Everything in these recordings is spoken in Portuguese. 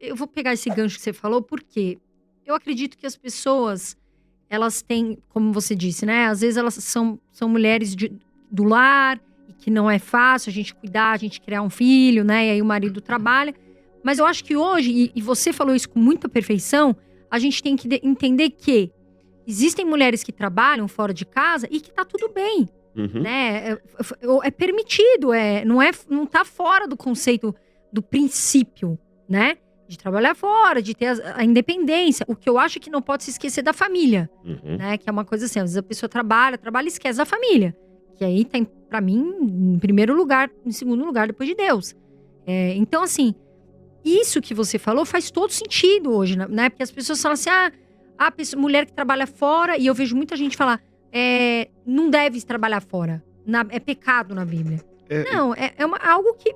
eu vou pegar esse gancho que você falou, porque eu acredito que as pessoas, elas têm, como você disse, né? Às vezes elas são mulheres do lar, e que não é fácil a gente cuidar, a gente criar um filho, né? E aí o marido trabalha. Mas eu acho que hoje, e você falou isso com muita perfeição, a gente tem que entender que existem mulheres que trabalham fora de casa e que tá tudo bem, Uhum. né? É permitido, não tá fora do conceito do princípio, né? De trabalhar fora, de ter a independência. O que eu acho é que não pode se esquecer da família, Uhum. né? Que é uma coisa assim, às vezes a pessoa trabalha e esquece da família. Que aí tem, pra mim, em primeiro lugar, em segundo lugar, depois de Deus. Então, assim, isso que você falou faz todo sentido hoje, né? Porque as pessoas falam assim, mulher que trabalha fora, e eu vejo muita gente falar, não deve trabalhar fora. É pecado na Bíblia. É, Não, algo que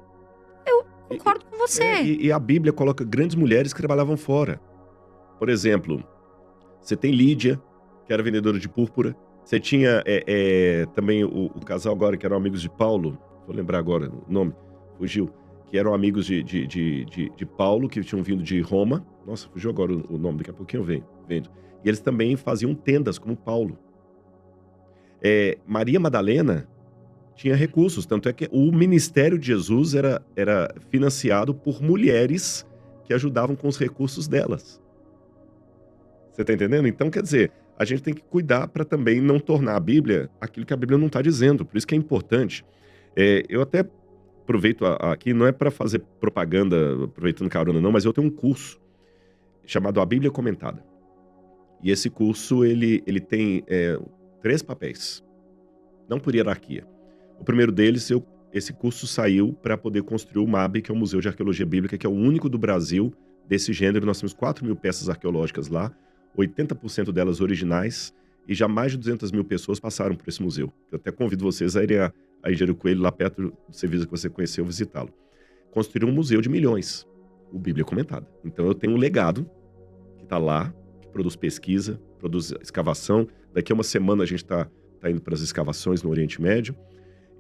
eu e, concordo com você. e a Bíblia coloca grandes mulheres que trabalhavam fora. Por exemplo, você tem Lídia, que era vendedora de púrpura. Você tinha também o casal agora que eram amigos de Paulo. Vou lembrar agora o nome, fugiu. Que eram amigos de Paulo, que tinham vindo de Roma. Nossa, fugiu agora o nome, daqui a pouquinho eu vendo. E eles também faziam tendas, como Paulo. Maria Madalena tinha recursos, tanto é que o ministério de Jesus era financiado por mulheres que ajudavam com os recursos delas. Você tá entendendo? Então, quer dizer, a gente tem que cuidar para também não tornar a Bíblia aquilo que a Bíblia não está dizendo. Por isso que é importante. Eu até aproveito aqui, não é para fazer propaganda, aproveitando carona não, mas eu tenho um curso chamado A Bíblia Comentada. E esse curso, ele tem 3 papéis, não por hierarquia. O primeiro deles, esse curso saiu para poder construir o MAB, que é o Museu de Arqueologia Bíblica, que é o único do Brasil desse gênero. Nós temos 4.000 peças arqueológicas lá, 80% delas originais, e já mais de 200.000 pessoas passaram por esse museu. Eu até convido vocês a irem a Engenheiro Coelho, lá perto do serviço que você conheceu, visitá-lo. Construíram um museu de milhões, o Bíblia Comentada. Então eu tenho um legado que está lá, que produz pesquisa, produz escavação. Daqui a uma semana a gente está indo para as escavações no Oriente Médio.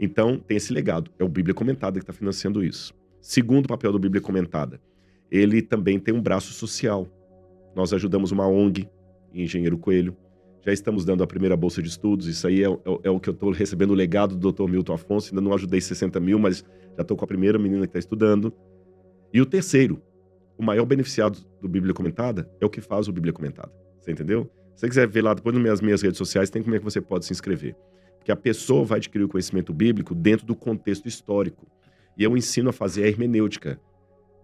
Então, tem esse legado. É o Bíblia Comentada que está financiando isso. Segundo papel do Bíblia Comentada, ele também tem um braço social. Nós ajudamos uma ONG em Engenheiro Coelho. Já estamos dando a primeira bolsa de estudos. Isso aí é o que eu estou recebendo o legado do Dr. Milton Afonso. Ainda não ajudei 60 mil, mas já estou com a primeira menina que está estudando. E o terceiro, o maior beneficiado do Bíblia Comentada é o que faz o Bíblia Comentada. Você entendeu? Se você quiser ver lá depois nas minhas redes sociais, tem como é que você pode se inscrever. Porque a pessoa vai adquirir o conhecimento bíblico dentro do contexto histórico. E eu ensino a fazer a hermenêutica,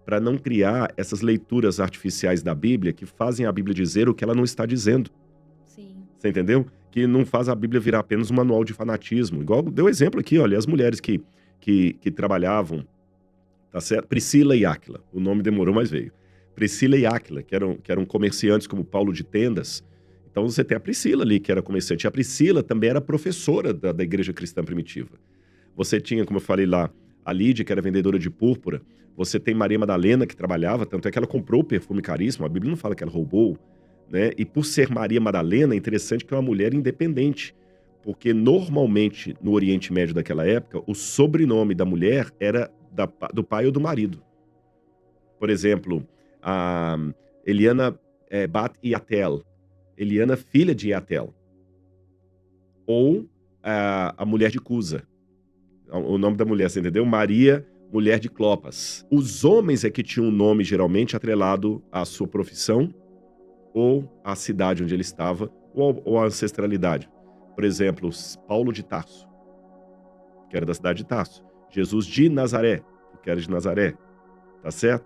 para não criar essas leituras artificiais da Bíblia que fazem a Bíblia dizer o que ela não está dizendo. Sim. Você entendeu? Que não faz a Bíblia virar apenas um manual de fanatismo. Igual deu exemplo aqui, olha, as mulheres que trabalhavam, tá certo? Priscila e Áquila. O nome demorou, mas veio. Priscila e Áquila, que eram comerciantes como Paulo de tendas. Então você tem a Priscila ali, que era comerciante. A Priscila também era professora da igreja cristã primitiva. Você tinha, como eu falei lá, a Lídia, que era vendedora de púrpura. Você tem Maria Madalena, que trabalhava, tanto é que ela comprou o perfume caríssimo. A Bíblia não fala que ela roubou, né? E por ser Maria Madalena, é interessante que é uma mulher independente. Porque normalmente, no Oriente Médio daquela época, o sobrenome da mulher era do pai ou do marido. Por exemplo, a Eliana Bat Yatel. Eliana, filha de Yatel. Ou a mulher de Cusa. O nome da mulher, você entendeu? Maria, mulher de Clopas. Os homens é que tinham um nome geralmente atrelado à sua profissão ou à cidade onde ele estava ou à ancestralidade. Por exemplo, Paulo de Tarso, que era da cidade de Tarso. Jesus de Nazaré, que era de Nazaré. Tá certo?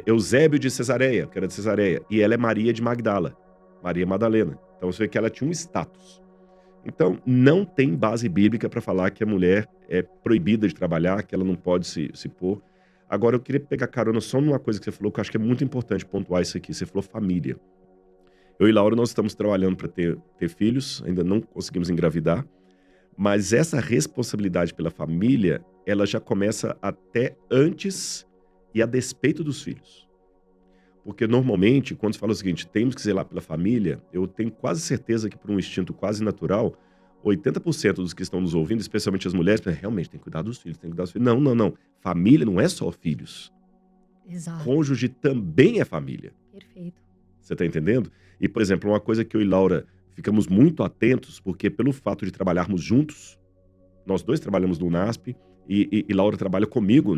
Eusébio de Cesareia, que era de Cesareia. E ela é Maria de Magdala. Maria Madalena. Então você vê que ela tinha um status. Então, não tem base bíblica para falar que a mulher é proibida de trabalhar, que ela não pode se pôr. Agora, eu queria pegar carona só numa coisa que você falou, que eu acho que é muito importante pontuar isso aqui. Você falou família. Eu e Laura, nós estamos trabalhando para ter filhos, ainda não conseguimos engravidar, mas essa responsabilidade pela família, ela já começa até antes e a despeito dos filhos. Porque normalmente, quando se fala o seguinte, temos que zelar pela família, eu tenho quase certeza que por um instinto quase natural, 80% dos que estão nos ouvindo, especialmente as mulheres, realmente tem que cuidar dos filhos, tem que cuidar dos filhos. Não. Família não é só filhos. Exato. Cônjuge também é família. Perfeito. Você está entendendo? E, por exemplo, uma coisa que eu e Laura ficamos muito atentos, porque pelo fato de trabalharmos juntos, nós dois trabalhamos no NASP e Laura trabalha comigo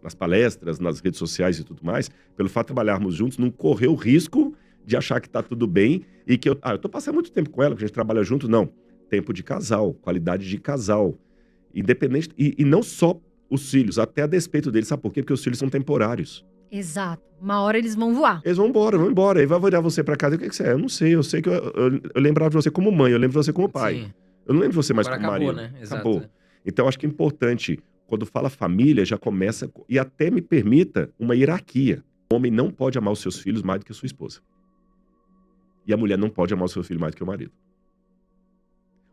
nas palestras, nas redes sociais e tudo mais, pelo fato de trabalharmos juntos, não correu o risco de achar que tá tudo bem e que eu tô passando muito tempo com ela, porque a gente trabalha junto. Não. Tempo de casal, qualidade de casal. Independente. E não só os filhos, até a despeito deles. Sabe por quê? Porque os filhos são temporários. Exato. Uma hora eles vão voar. Eles vão embora. Aí vai olhar você pra casa. O que que você é? Eu não sei. Eu sei que eu lembrava de você como mãe, eu lembro de você como pai. Sim. Eu não lembro de você mais Agora como acabou, marido. né? Exato. Acabou. Então, acho que é importante, quando fala família, já começa. E até me permita uma hierarquia. O homem não pode amar os seus filhos mais do que a sua esposa. E a mulher não pode amar o seu filho mais do que o marido.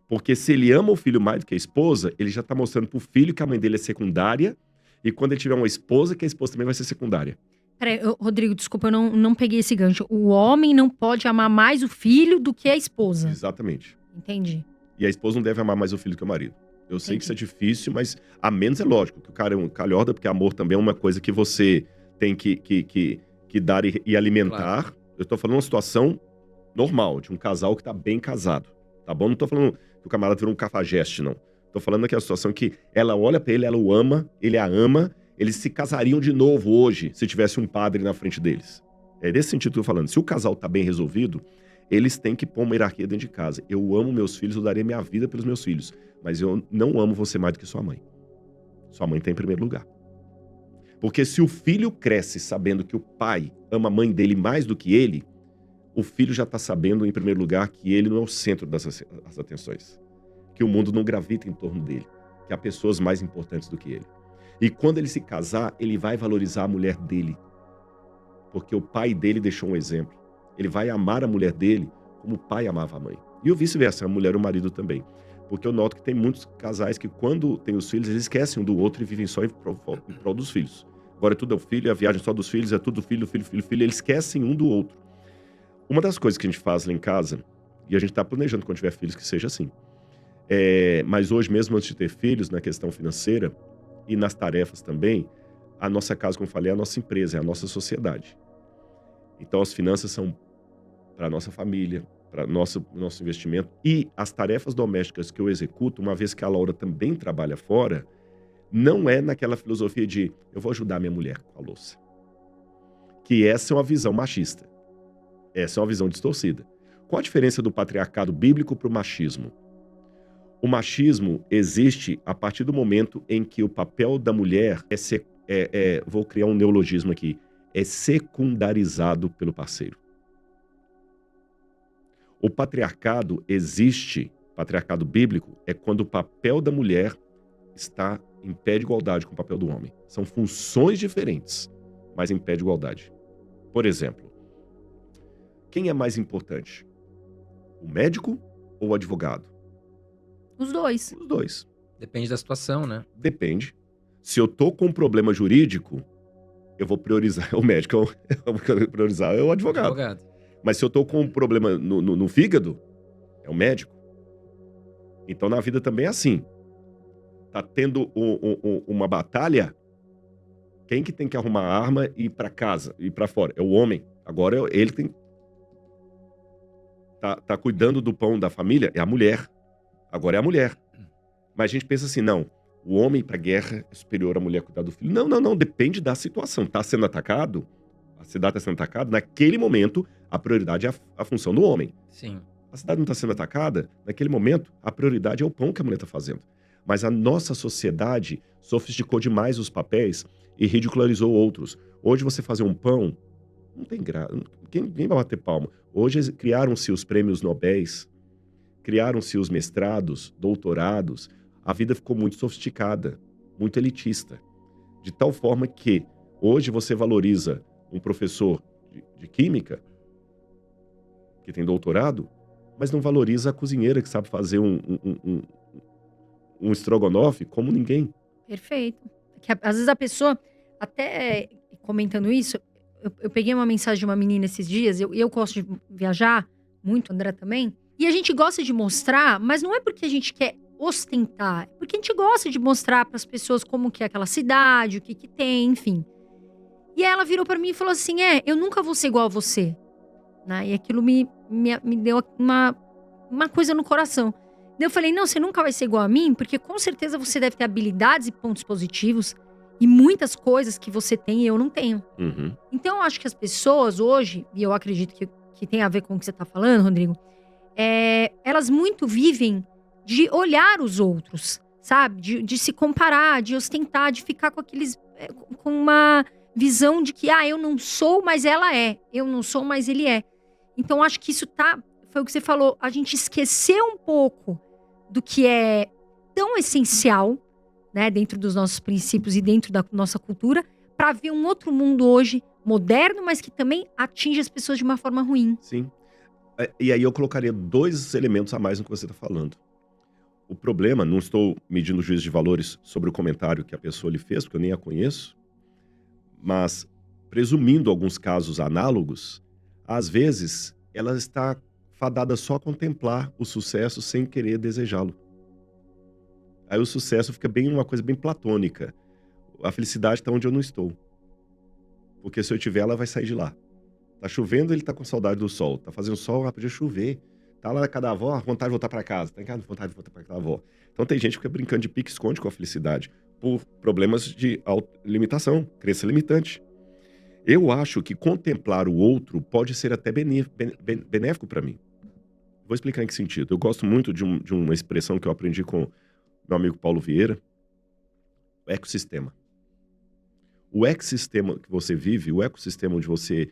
Porque se ele ama o filho mais do que a esposa, ele já tá mostrando pro filho que a mãe dele é secundária. E quando ele tiver uma esposa, que a esposa também vai ser secundária. Peraí, Rodrigo, desculpa, eu não peguei esse gancho. O homem não pode amar mais o filho do que a esposa. Exatamente. Entendi. E a esposa não deve amar mais o filho que o marido. Eu sei que isso é difícil, mas a menos é lógico. Que o cara é um calhorda, porque amor também é uma coisa que você tem que dar e alimentar. Claro. Eu tô falando uma situação normal, de um casal que tá bem casado. Tá bom? Não tô falando que o camarada virou um cafajeste, não. Tô falando daquela situação que ela olha pra ele, ela o ama, ele a ama. Eles se casariam de novo hoje, se tivesse um padre na frente deles. É desse sentido que eu tô falando. Se o casal tá bem resolvido, eles têm que pôr uma hierarquia dentro de casa. Eu amo meus filhos, eu darei minha vida pelos meus filhos. Mas eu não amo você mais do que sua mãe. Sua mãe tá em primeiro lugar. Porque se o filho cresce sabendo que o pai ama a mãe dele mais do que ele, o filho já tá sabendo, em primeiro lugar, que ele não é o centro das atenções. Que o mundo não gravita em torno dele. Que há pessoas mais importantes do que ele. E quando ele se casar, ele vai valorizar a mulher dele. Porque o pai dele deixou um exemplo. Ele vai amar a mulher dele como o pai amava a mãe. E o vice-versa, a mulher e o marido também. Porque eu noto que tem muitos casais que quando tem os filhos, eles esquecem um do outro e vivem só em prol dos filhos. Agora tudo é o filho, a viagem só dos filhos, é tudo filho, eles esquecem um do outro. Uma das coisas que a gente faz lá em casa, e a gente está planejando quando tiver filhos que seja assim, mas hoje mesmo antes de ter filhos, na questão financeira e nas tarefas também, a nossa casa, como eu falei, é a nossa empresa, é a nossa sociedade. Então as finanças são para a nossa família, para nosso investimento. E as tarefas domésticas que eu executo, uma vez que a Laura também trabalha fora, não é naquela filosofia de eu vou ajudar minha mulher com a louça. Que essa é uma visão machista. Essa é uma visão distorcida. Qual a diferença do patriarcado bíblico para o machismo? O machismo existe a partir do momento em que o papel da mulher vou criar um neologismo aqui, é secundarizado pelo parceiro. O patriarcado existe, patriarcado bíblico, é quando o papel da mulher está em pé de igualdade com o papel do homem. São funções diferentes, mas em pé de igualdade. Por exemplo, quem é mais importante? O médico ou o advogado? Os dois. Os dois. Depende da situação, né? Depende. Se eu tô com um problema jurídico, eu vou priorizar o médico, eu vou priorizar o advogado. Mas se eu tô com um problema no fígado, é o médico. Então na vida também é assim. Tá tendo uma batalha, quem que tem que arrumar a arma e ir pra casa, ir pra fora? É o homem. Agora ele tem... Tá cuidando do pão da família, é a mulher. Agora é a mulher. Mas a gente pensa assim, não, o homem pra guerra é superior à mulher cuidar do filho. Não, depende da situação. Tá sendo atacado, a cidade tá sendo atacada, naquele momento a prioridade é a função do homem. Sim. A cidade não tá sendo atacada, naquele momento a prioridade é o pão que a mulher tá fazendo. Mas a nossa sociedade sofisticou demais os papéis e ridicularizou outros. Hoje você fazer um pão, não tem graça, ninguém vai bater palma. Hoje criaram-se os prêmios Nobéis, criaram-se os mestrados, doutorados, a vida ficou muito sofisticada, muito elitista. De tal forma que hoje você valoriza um professor de química, que tem doutorado, mas não valoriza a cozinheira que sabe fazer um estrogonofe como ninguém. Perfeito. Que, às vezes a pessoa, até comentando isso, eu peguei uma mensagem de uma menina esses dias, eu gosto de viajar muito, André também, e a gente gosta de mostrar, mas não é porque a gente quer ostentar, é porque a gente gosta de mostrar para as pessoas como que é aquela cidade, o que tem, enfim. E aí ela virou pra mim e falou assim, eu nunca vou ser igual a você. Né? E aquilo me deu uma coisa no coração. Daí eu falei, não, você nunca vai ser igual a mim, porque com certeza você deve ter habilidades e pontos positivos e muitas coisas que você tem e eu não tenho. Uhum. Então eu acho que as pessoas hoje, e eu acredito que tem a ver com o que você tá falando, Rodrigo, elas muito vivem de olhar os outros, sabe? De se comparar, de ostentar, de ficar com com uma visão de que, eu não sou, mas ela é. Eu não sou, mas ele é. Então acho que isso foi o que você falou, a gente esqueceu um pouco do que é tão essencial, né, dentro dos nossos princípios e dentro da nossa cultura, para ver um outro mundo hoje moderno, mas que também atinge as pessoas de uma forma ruim. Sim. E aí eu colocaria 2 elementos a mais no que você está falando. O problema, não estou medindo juízo de valores sobre o comentário que a pessoa lhe fez, porque eu nem a conheço, mas presumindo alguns casos análogos, às vezes ela está fadada só a contemplar o sucesso sem querer desejá-lo. Aí o sucesso fica uma coisa bem platônica. A felicidade está onde eu não estou. Porque se eu tiver, ela vai sair de lá. Tá chovendo, ele tá com saudade do sol. Tá fazendo sol, podia chover. Tá lá na casa da avó, vontade de voltar para casa. Tá em casa, vontade de voltar para casa da avó. Então tem gente que fica brincando de pique-esconde com a felicidade por problemas de limitação, crença limitante. Eu acho que contemplar o outro pode ser até benéfico para mim. Vou explicar em que sentido. Eu gosto muito de uma expressão que eu aprendi com meu amigo Paulo Vieira. O ecossistema. O ecossistema que você vive, o ecossistema onde você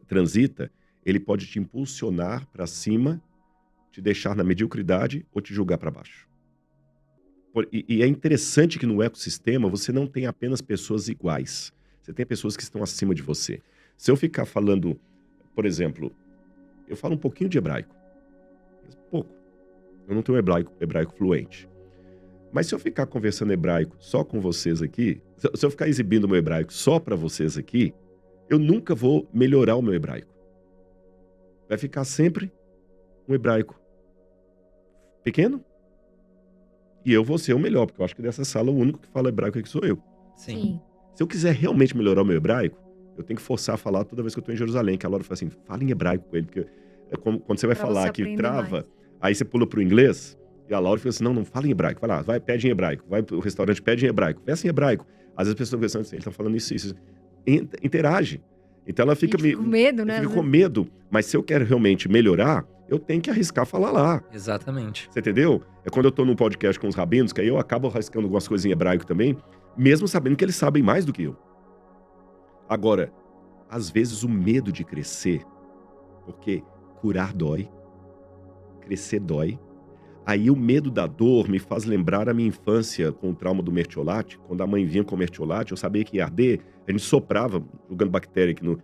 transita, ele pode te impulsionar para cima, te deixar na mediocridade ou te jogar para baixo. E é interessante que no ecossistema você não tem apenas pessoas iguais. Você tem pessoas que estão acima de você. Se eu ficar falando, por exemplo, eu falo um pouquinho de hebraico. Pouco. Eu não tenho hebraico fluente. Mas se eu ficar conversando hebraico só com vocês aqui, se eu ficar exibindo o meu hebraico só para vocês aqui, eu nunca vou melhorar o meu hebraico. Vai ficar sempre um hebraico pequeno. E eu vou ser o melhor, porque eu acho que dessa sala o único que fala hebraico aqui sou eu. Sim. Se eu quiser realmente melhorar o meu hebraico, eu tenho que forçar a falar toda vez que eu estou em Jerusalém, que a Laura fala assim, fala em hebraico com ele, porque quando você vai falar que trava, aí você pula pro inglês, e a Laura fica assim, não fala em hebraico, vai lá, pede em hebraico, vai pro restaurante, pede em hebraico, peça em hebraico. Às vezes as pessoas pensam assim, eles estão falando isso. Interage. Então ela fica com medo, né? Fica com medo, mas se eu quero realmente melhorar, eu tenho que arriscar falar lá. Exatamente. Você entendeu? É quando eu tô num podcast com os rabinos, que aí eu acabo arriscando algumas coisas em hebraico também, mesmo sabendo que eles sabem mais do que eu. Agora, às vezes o medo de crescer, porque curar dói, crescer dói. Aí o medo da dor me faz lembrar a minha infância com o trauma do mertiolate. Quando a mãe vinha com o mertiolate, eu sabia que ia arder, a gente soprava, jogando bactéria aqui no...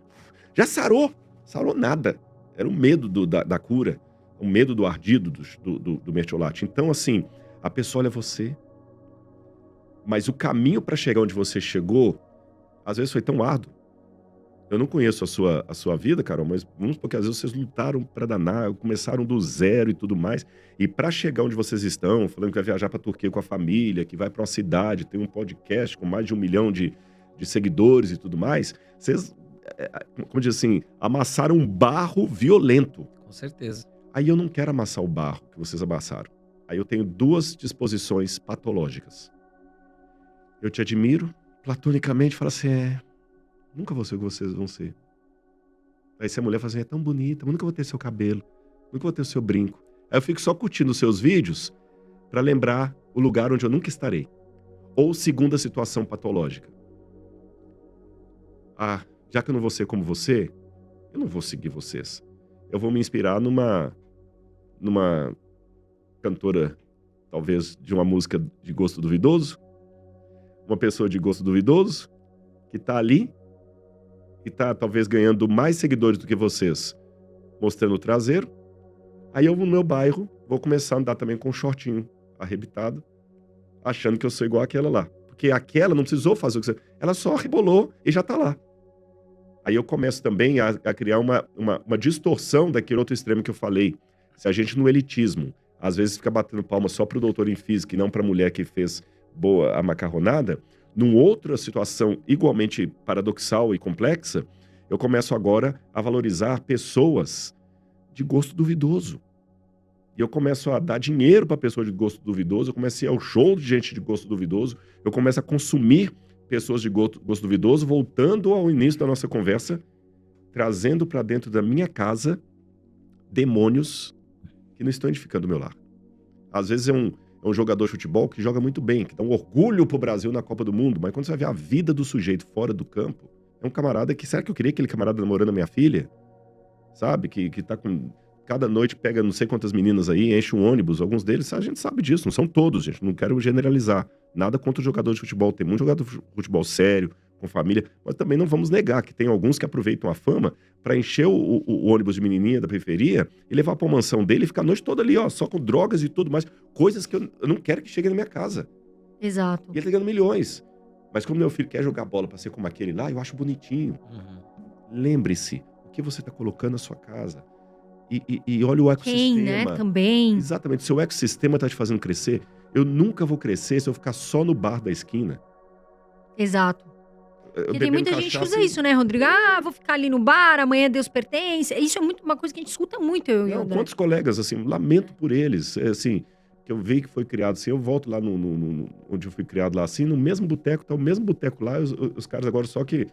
Já sarou! Sarou nada. Era o medo da cura, o medo do ardido do mertiolate. Então, assim, a pessoa olha você, mas o caminho para chegar onde você chegou, às vezes foi tão árduo. Eu não conheço a sua vida, Carol, mas vamos porque às vezes vocês lutaram para danar, começaram do zero e tudo mais. E para chegar onde vocês estão, falando que vai viajar para a Turquia com a família, que vai para uma cidade, tem um podcast com mais de 1 milhão de seguidores e tudo mais, vocês, como diz assim, amassaram um barro violento. Com certeza. Aí eu não quero amassar o barro que vocês amassaram. Aí eu tenho 2 disposições patológicas. Eu te admiro, platonicamente, falo assim, nunca vou ser o que vocês vão ser. Aí se a mulher fala assim, é tão bonita, nunca vou ter seu cabelo, nunca vou ter o seu brinco. Aí eu fico só curtindo os seus vídeos para lembrar o lugar onde eu nunca estarei. Ou segunda situação patológica. Já que eu não vou ser como você, eu não vou seguir vocês. Eu vou me inspirar numa cantora, talvez, de uma música de gosto duvidoso, uma pessoa de gosto duvidoso, que tá ali, e tá talvez ganhando mais seguidores do que vocês, mostrando o traseiro. Aí eu, no meu bairro, vou começar a andar também com um shortinho arrebitado, achando que eu sou igual àquela lá. Porque aquela não precisou fazer o que você... Ela só rebolou e já tá lá. Aí eu começo também a criar uma distorção daquele outro extremo que eu falei. Se a gente no elitismo, às vezes fica batendo palma só pro doutor em física e não pra mulher que fez boa a macarronada, Numa outra situação igualmente paradoxal e complexa, eu começo agora a valorizar pessoas de gosto duvidoso. E eu começo a dar dinheiro para pessoas de gosto duvidoso, eu começo a ir ao show de gente de gosto duvidoso, eu começo a consumir pessoas de gosto duvidoso, voltando ao início da nossa conversa, trazendo para dentro da minha casa demônios que não estão edificando o meu lar. Às vezes é um jogador de futebol que joga muito bem, que dá um orgulho pro Brasil na Copa do Mundo, mas quando você vai ver a vida do sujeito fora do campo, é um camarada que, será que eu queria aquele camarada namorando a minha filha? Sabe? Que tá com... Cada noite pega não sei quantas meninas aí, enche um ônibus, alguns deles, a gente sabe disso, não são todos, gente, não quero generalizar. Nada contra o jogador de futebol, tem muito jogador de futebol sério, com família, mas também não vamos negar que tem alguns que aproveitam a fama para encher o ônibus de menininha da periferia e levar pra mansão dele e ficar a noite toda ali, ó, só com drogas e tudo mais, coisas que eu não quero que cheguem na minha casa. Exato. E ele tá ganhando milhões. Mas como meu filho quer jogar bola para ser como aquele lá, eu acho bonitinho. Lembre-se, o que você tá colocando na sua casa. E olha o ecossistema. Quem, né? Também. Exatamente. Se o ecossistema tá te fazendo crescer, eu nunca vou crescer se eu ficar só no bar da esquina. Exato. Porque tem muita gente que usa isso, né, Rodrigo? Ah, vou ficar ali no bar, amanhã Deus pertence. Isso é muito uma coisa que a gente escuta muito, eu e o André. Quantos colegas, assim, lamento por eles, assim, que eu vi que foi criado assim, eu volto lá onde eu fui criado lá, assim, no mesmo boteco, tá o mesmo boteco lá, os caras agora só que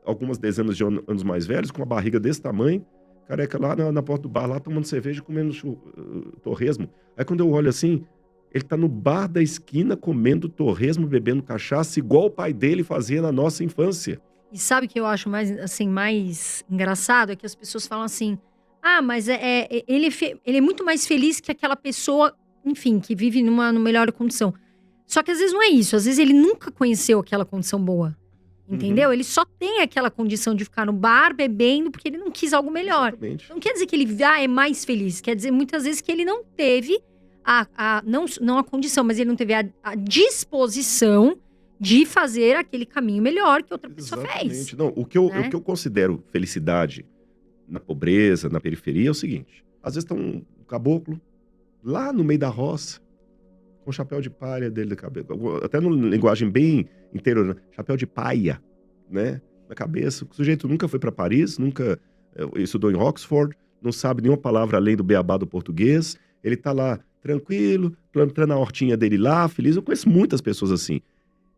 algumas dezenas de anos mais velhos, com uma barriga desse tamanho, careca lá na porta do bar, lá tomando cerveja, comendo torresmo. Aí quando eu olho assim, ele tá no bar da esquina comendo torresmo, bebendo cachaça, igual o pai dele fazia na nossa infância. E sabe o que eu acho mais, assim, mais engraçado? É que as pessoas falam assim, ah, mas ele é muito mais feliz que aquela pessoa, enfim, que vive numa melhor condição. Só que às vezes não é isso, às vezes ele nunca conheceu aquela condição boa. Entendeu? Ele só tem aquela condição de ficar no bar bebendo porque ele não quis algo melhor. Exatamente. Não quer dizer que ele é mais feliz, quer dizer muitas vezes que ele não teve não a condição, mas ele não teve a disposição de fazer aquele caminho melhor que outra pessoa fez. Não, o que eu considero felicidade na pobreza, na periferia, é o seguinte. Às vezes tá um caboclo lá no meio da roça, com o chapéu de palha dele da cabeça, até numa linguagem bem interior, chapéu de paia, né, na cabeça. O sujeito nunca foi para Paris, nunca estudou em Oxford, não sabe nenhuma palavra além do beabá do português. Ele tá lá tranquilo, plantando a hortinha dele lá, feliz. Eu conheço muitas pessoas assim.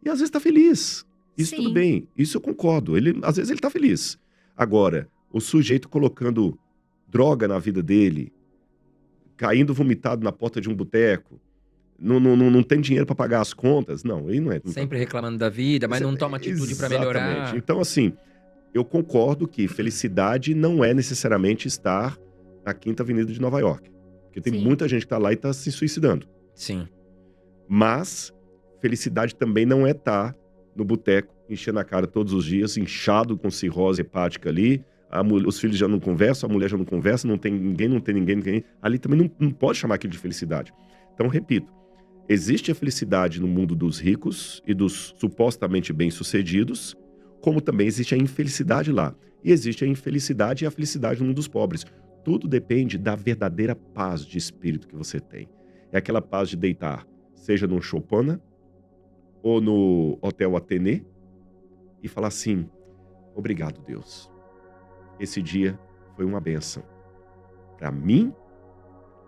E às vezes tá feliz. Isso Sim. tudo bem, isso eu concordo. Às vezes ele tá feliz. Agora, o sujeito colocando droga na vida dele, caindo vomitado na porta de um boteco, não tem dinheiro para pagar as contas, não, aí não é. Sempre reclamando da vida, mas não toma atitude para melhorar. Então, assim, eu concordo que felicidade não é necessariamente estar na Quinta Avenida de Nova York. Porque tem muita gente que tá lá e tá se suicidando. Sim. Mas felicidade também não é estar no boteco, enchendo a cara todos os dias, inchado com cirrose hepática ali. Os filhos já não conversam, a mulher já não conversa, não tem ninguém. Ali também não pode chamar aquilo de felicidade. Então, repito, existe a felicidade no mundo dos ricos e dos supostamente bem-sucedidos, como também existe a infelicidade lá. E existe a infelicidade e a felicidade no mundo dos pobres. Tudo depende da verdadeira paz de espírito que você tem. É aquela paz de deitar, seja no Chopana ou no Hotel Athénée, e falar assim, obrigado, Deus. Esse dia foi uma bênção para mim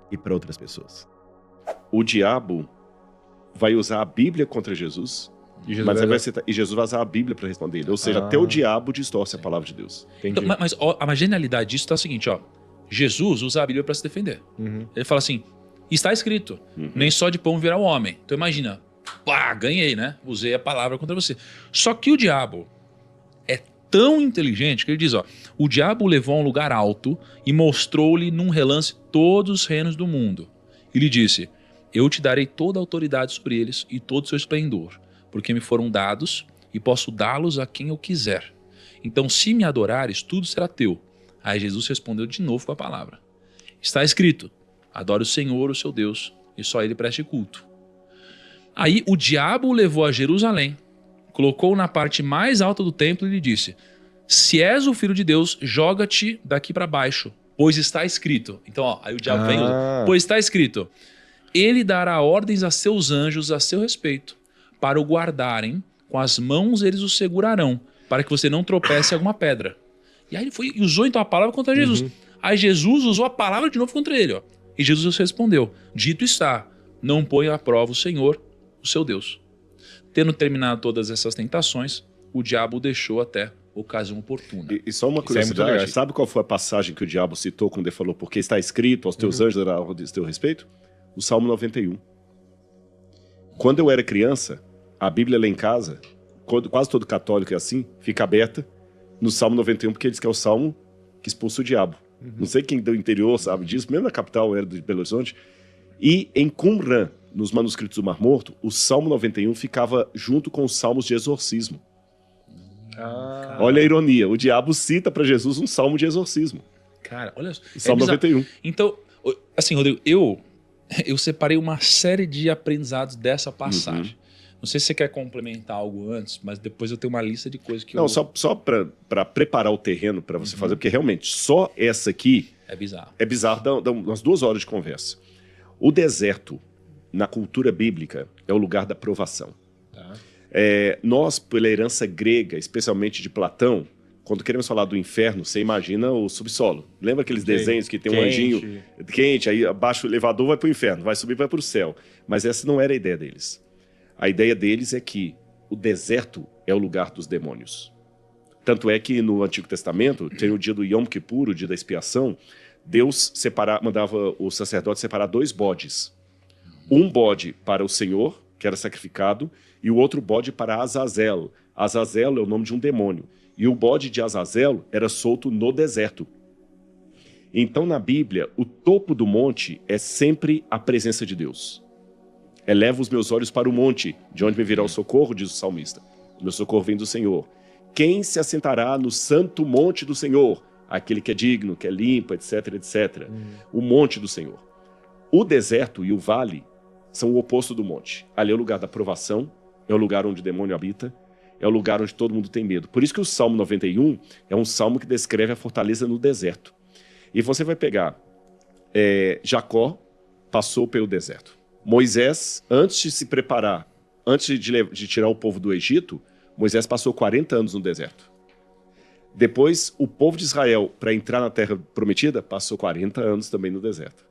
e para outras pessoas. O diabo vai usar a Bíblia contra Jesus, e Jesus vai usar a Bíblia para responder ele. Ou seja, até o diabo distorce a palavra de Deus. Então, mas a genialidade disso tá o seguinte, ó. Jesus usa a Bíblia para se defender. Ele fala assim, está escrito, nem só de pão virá o homem. Então imagina, pá, ganhei, né? Usei a palavra contra você. Só que o diabo é tão inteligente que ele diz, ó, o diabo o levou a um lugar alto e mostrou-lhe num relance todos os reinos do mundo. E lhe disse, eu te darei toda a autoridade sobre eles e todo o seu esplendor, porque me foram dados e posso dá-los a quem eu quiser. Então, se me adorares, tudo será teu. Aí Jesus respondeu de novo com a palavra. Está escrito, adore o Senhor, o seu Deus, e só ele preste culto. Aí o diabo o levou a Jerusalém, colocou na parte mais alta do templo e lhe disse, se és o filho de Deus, joga-te daqui para baixo, pois está escrito. Então, ó, aí o diabo vem, pois está escrito, ele dará ordens a seus anjos a seu respeito, para o guardarem com as mãos eles o segurarão, para que você não tropece em alguma pedra. E aí ele foi e usou então a palavra contra Jesus. Aí Jesus usou a palavra de novo contra ele. Ó. E Jesus respondeu, dito está, não ponha à prova o Senhor, o seu Deus. Tendo terminado todas essas tentações, o diabo o deixou até ocasião oportuna. E só uma curiosidade, sabe qual foi a passagem que o diabo citou quando ele falou, porque está escrito aos teus anjos dará ordens a teu respeito? O Salmo 91. Quando eu era criança, a Bíblia lá em casa, quase todo católico é assim, fica aberta no Salmo 91, porque diz que é o Salmo que expulsa o diabo. Não sei quem do interior sabe disso, mesmo na capital era de Belo Horizonte. E em Qumran, nos manuscritos do Mar Morto, o Salmo 91 ficava junto com os salmos de exorcismo. Olha a ironia, o diabo cita para Jesus um salmo de exorcismo. Cara, olha só. Salmo 91. Então, assim, Rodrigo, eu separei uma série de aprendizados dessa passagem. Não sei se você quer complementar algo antes, mas depois eu tenho uma lista de coisas que Não, só para preparar o terreno para você fazer, porque realmente só essa aqui... É bizarro. É bizarro, dá umas 2 horas de conversa. O deserto, na cultura bíblica, é o lugar da provação. Tá. Nós, pela herança grega, especialmente de Platão, quando queremos falar do inferno, você imagina o subsolo. Lembra aqueles desenhos que tem um anjinho quente, aí abaixo o elevador vai para o inferno, vai subir vai para o céu. Mas essa não era a ideia deles. A ideia deles é que o deserto é o lugar dos demônios. Tanto é que no Antigo Testamento, tem o dia do Yom Kippur, o dia da expiação, Deus mandava o sacerdote separar 2 bodes. Um bode para o Senhor, que era sacrificado, e o outro bode para Azazel. Azazel é o nome de um demônio. E o bode de Azazel era solto no deserto. Então, na Bíblia, o topo do monte é sempre a presença de Deus. Eleva os meus olhos para o monte, de onde me virá o socorro, diz o salmista. O meu socorro vem do Senhor. Quem se assentará no santo monte do Senhor? Aquele que é digno, que é limpo, etc, etc. O monte do Senhor. O deserto e o vale são o oposto do monte. Ali é o lugar da provação, é o lugar onde o demônio habita, é o lugar onde todo mundo tem medo. Por isso que o Salmo 91 é um salmo que descreve a fortaleza no deserto. E você vai pegar Jacó passou pelo deserto. Moisés, antes de se preparar, antes de tirar o povo do Egito, Moisés passou 40 anos no deserto. Depois, o povo de Israel, para entrar na terra prometida, passou 40 anos também no deserto.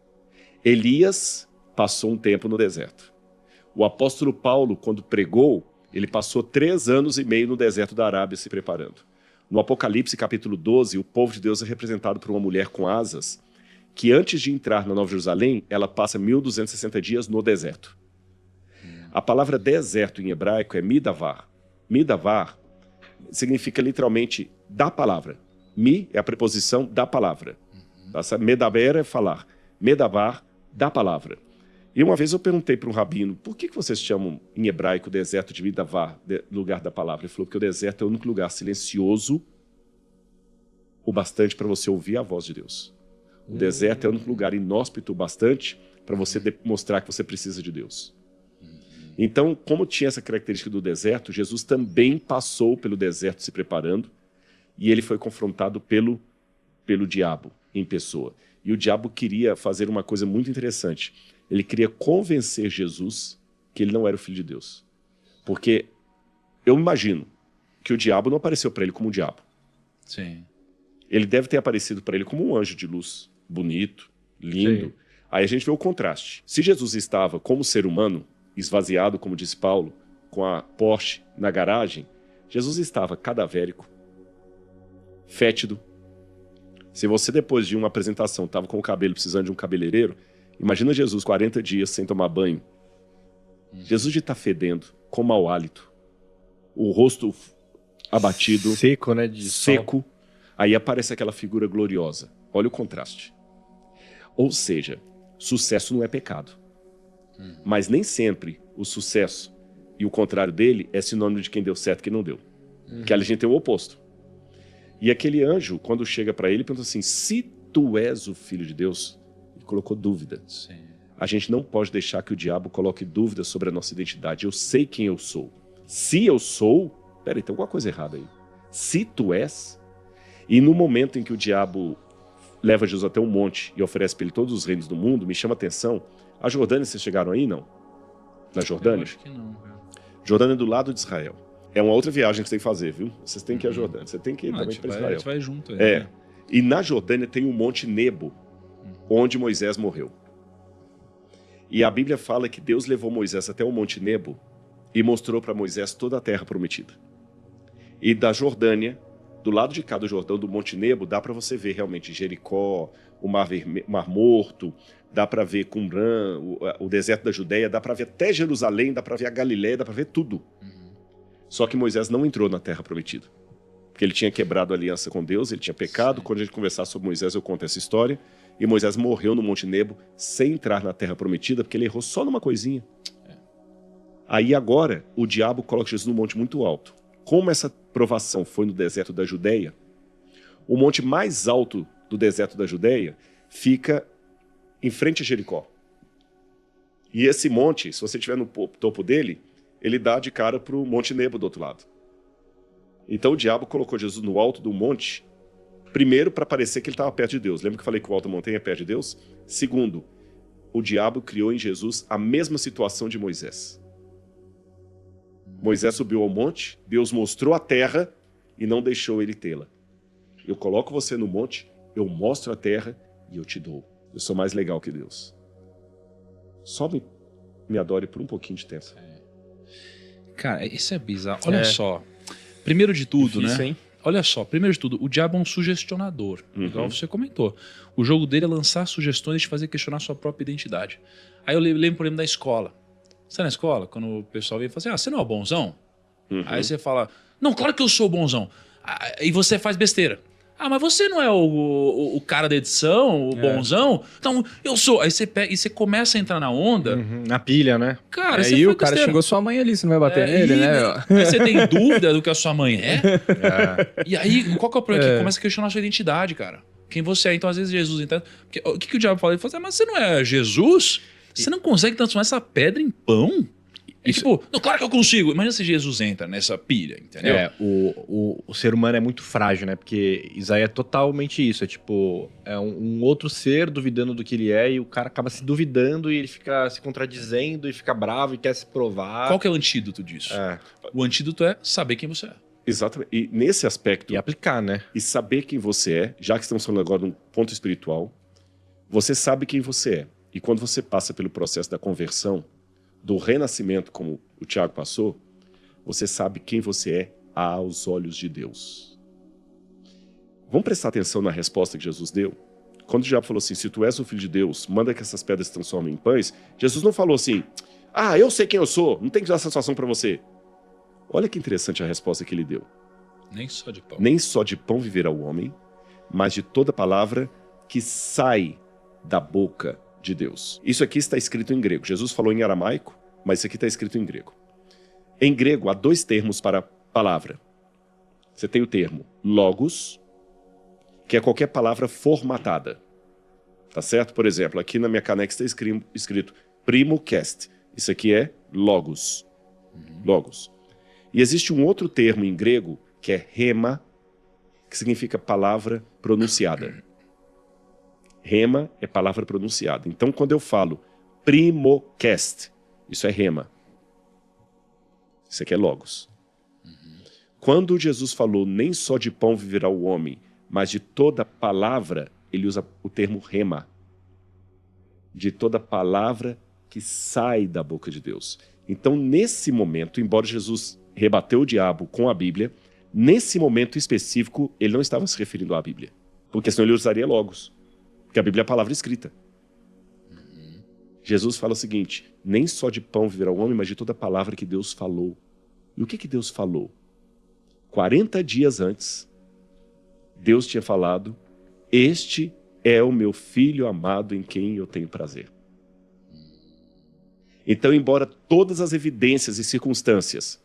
Elias passou um tempo no deserto. O apóstolo Paulo, quando pregou, ele passou 3 anos e meio no deserto da Arábia se preparando. No Apocalipse, capítulo 12, o povo de Deus é representado por uma mulher com asas, que antes de entrar na Nova Jerusalém, ela passa 1260 dias no deserto. A palavra deserto em hebraico é midavar. Midavar significa literalmente da palavra. Mi é a preposição da palavra. Medaber é falar. Medavar, da palavra. E uma vez eu perguntei para um rabino, por que vocês chamam em hebraico o deserto de Midavar, lugar da palavra? Ele falou que o deserto é o único lugar silencioso o bastante para você ouvir a voz de Deus. O deserto é o único lugar inóspito o bastante para você mostrar que você precisa de Deus. Então, como tinha essa característica do deserto, Jesus também passou pelo deserto se preparando e ele foi confrontado pelo diabo em pessoa. E o diabo queria fazer uma coisa muito interessante. Ele queria convencer Jesus que ele não era o Filho de Deus. Porque eu imagino que o diabo não apareceu para ele como um diabo. Sim. Ele deve ter aparecido para ele como um anjo de luz, bonito, lindo. Sim. Aí a gente vê o contraste. Se Jesus estava como ser humano, esvaziado, como disse Paulo, com a Porsche na garagem, Jesus estava cadavérico, fétido. Se você depois de uma apresentação estava com o cabelo precisando de um cabeleireiro, imagina Jesus 40 dias sem tomar banho. Jesus de estar fedendo, com mau hálito, o rosto abatido, seco, né? Seco. Sol. Aí aparece aquela figura gloriosa. Olha o contraste. Ou seja, sucesso não é pecado. Mas nem sempre o sucesso e o contrário dele é sinônimo de quem deu certo e quem não deu. Que a gente tem o oposto. E aquele anjo, quando chega para ele, pergunta assim, se tu és o Filho de Deus, ele colocou dúvida. Sim. A gente não pode deixar que o diabo coloque dúvida sobre a nossa identidade. Eu sei quem eu sou. Se eu sou... Peraí, tem alguma coisa errada aí. Se tu és... E no momento em que o diabo leva Jesus até um monte e oferece para ele todos os reinos do mundo, me chama a atenção. A Jordânia, vocês chegaram aí, não? Na Jordânia? Eu acho que não. Jordânia é do lado de Israel. É uma outra viagem que você tem que fazer, viu? Vocês têm que ir à Jordânia. Você tem que ir também para Israel. A gente vai junto. Aí, É. né? E na Jordânia tem o Monte Nebo, onde Moisés morreu. E a Bíblia fala que Deus levou Moisés até o Monte Nebo e mostrou para Moisés toda a terra prometida. E da Jordânia, do lado de cá do Jordão, do Monte Nebo, dá para você ver realmente Jericó, o Mar Morto, dá para ver Qumran, o deserto da Judéia, dá para ver até Jerusalém, dá para ver a Galiléia, dá para ver tudo. Só que Moisés não entrou na terra prometida. Porque ele tinha quebrado a aliança com Deus, ele tinha pecado. Sim. Quando a gente conversar sobre Moisés, eu conto essa história. E Moisés morreu no Monte Nebo sem entrar na terra prometida, porque ele errou só numa coisinha. Aí agora, o diabo coloca Jesus num monte muito alto. Como essa provação foi no deserto da Judéia, o monte mais alto do deserto da Judéia fica em frente a Jericó. E esse monte, se você estiver no topo dele, ele dá de cara para o Monte Nebo do outro lado. Então o diabo colocou Jesus no alto do monte, primeiro para parecer que ele estava perto de Deus. Lembra que eu falei que o alto da montanha é perto de Deus? Segundo, o diabo criou em Jesus a mesma situação de Moisés. Moisés subiu ao monte, Deus mostrou a terra e não deixou ele tê-la. Eu coloco você no monte, eu mostro a terra e eu te dou. Eu sou mais legal que Deus. Só me adore por um pouquinho de tempo. Cara, isso é bizarro. Olha só. Primeiro de tudo, difícil, né? Hein? Olha só, primeiro de tudo, o diabo é um sugestionador. Igual você comentou. O jogo dele é lançar sugestões e te fazer questionar sua própria identidade. Aí eu lembro, por exemplo, da escola. Você na escola, quando o pessoal vem e fala assim, você não é o bonzão? Aí você fala, não, claro que eu sou o bonzão. E você faz besteira. Mas você não é o cara da edição, o bonzão? Então, eu sou. Aí você pega e você começa a entrar na onda. Na pilha, né? Cara, você o cara besteira. Xingou sua mãe ali, você não vai bater nele, né? Aí você tem dúvida do que a sua mãe é. E aí, qual que é o problema? Que começa a questionar a sua identidade, cara. Quem você é. Então, às vezes, Jesus... Então, o que o diabo fala? Ele fala assim, mas você não é Jesus? Você não consegue transformar essa pedra em pão? Tipo, não, claro que eu consigo. Imagina se Jesus entra nessa pilha, entendeu? O ser humano é muito frágil, né? Porque Isaías é totalmente isso. É tipo, é um outro ser duvidando do que ele é e o cara acaba se duvidando e ele fica se contradizendo e fica bravo e quer se provar. Qual que é o antídoto disso? O antídoto é saber quem você é. Exatamente. E nesse aspecto... E aplicar, né? E saber quem você é, já que estamos falando agora de um ponto espiritual, você sabe quem você é. E quando você passa pelo processo da conversão, do renascimento, como o Tiago passou, você sabe quem você é aos olhos de Deus. Vamos prestar atenção na resposta que Jesus deu? Quando o diabo falou assim, se tu és o filho de Deus, manda que essas pedras se transformem em pães, Jesus não falou assim, eu sei quem eu sou, não tem que dar satisfação para você. Olha que interessante a resposta que ele deu. Nem só de pão. Nem só de pão viverá o homem, mas de toda palavra que sai da boca de Deus. Isso aqui está escrito em grego. Jesus falou em aramaico, mas isso aqui está escrito em grego. Em grego, há dois termos para palavra. Você tem o termo logos, que é qualquer palavra formatada. Tá certo? Por exemplo, aqui na minha caneca está escrito primo cast. Isso aqui é logos. Logos. E existe um outro termo em grego, que é rema, que significa palavra pronunciada. Rema é palavra pronunciada. Então, quando eu falo primocast, isso é rema. Isso aqui é logos. Quando Jesus falou, nem só de pão viverá o homem, mas de toda palavra, ele usa o termo rema. De toda palavra que sai da boca de Deus. Então, nesse momento, embora Jesus rebateu o diabo com a Bíblia, nesse momento específico, ele não estava se referindo à Bíblia. Porque senão ele usaria logos. Porque a Bíblia é a palavra escrita. Jesus fala o seguinte, nem só de pão viverá o homem, mas de toda a palavra que Deus falou. E o que Deus falou? 40 dias antes, Deus tinha falado, este é o meu filho amado em quem eu tenho prazer. Então, embora todas as evidências e circunstâncias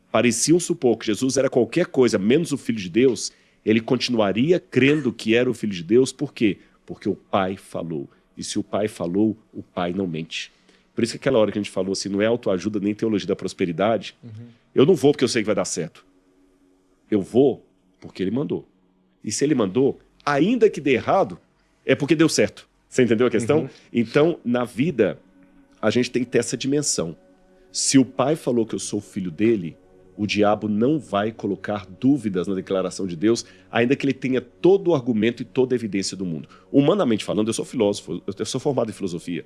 pareciam supor que Jesus era qualquer coisa menos o Filho de Deus, ele continuaria crendo que era o Filho de Deus. Por quê? Porque o Pai falou. E se o Pai falou, o Pai não mente. Por isso que aquela hora que a gente falou assim, não é autoajuda nem teologia da prosperidade. Eu não vou porque eu sei que vai dar certo. Eu vou porque ele mandou. E se ele mandou, ainda que dê errado, é porque deu certo. Você entendeu a questão? Então, na vida, a gente tem que ter essa dimensão. Se o Pai falou que eu sou filho dele, O diabo não vai colocar dúvidas na declaração de Deus, ainda que ele tenha todo o argumento e toda a evidência do mundo. Humanamente falando, eu sou filósofo, eu sou formado em filosofia.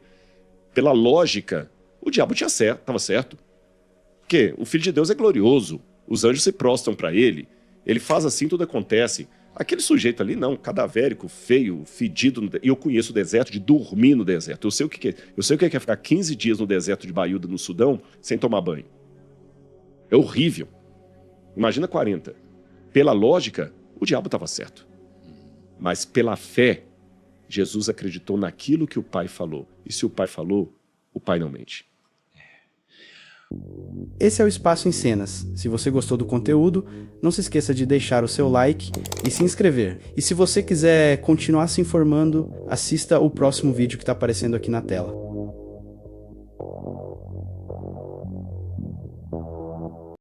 Pela lógica, o diabo estava certo. Porque o Filho de Deus é glorioso, os anjos se prostram para ele, ele faz assim, tudo acontece. Aquele sujeito ali, não, cadavérico, feio, fedido, e eu conheço o deserto de dormir no deserto. Eu sei o que é. Eu sei o que é ficar 15 dias no deserto de Baiuda, no Sudão, sem tomar banho. É horrível. Imagina 40. Pela lógica, o diabo estava certo. Mas pela fé, Jesus acreditou naquilo que o Pai falou. E se o Pai falou, o Pai não mente. Esse é o Espaço em Cenas. Se você gostou do conteúdo, não se esqueça de deixar o seu like e se inscrever. E se você quiser continuar se informando, assista o próximo vídeo que está aparecendo aqui na tela.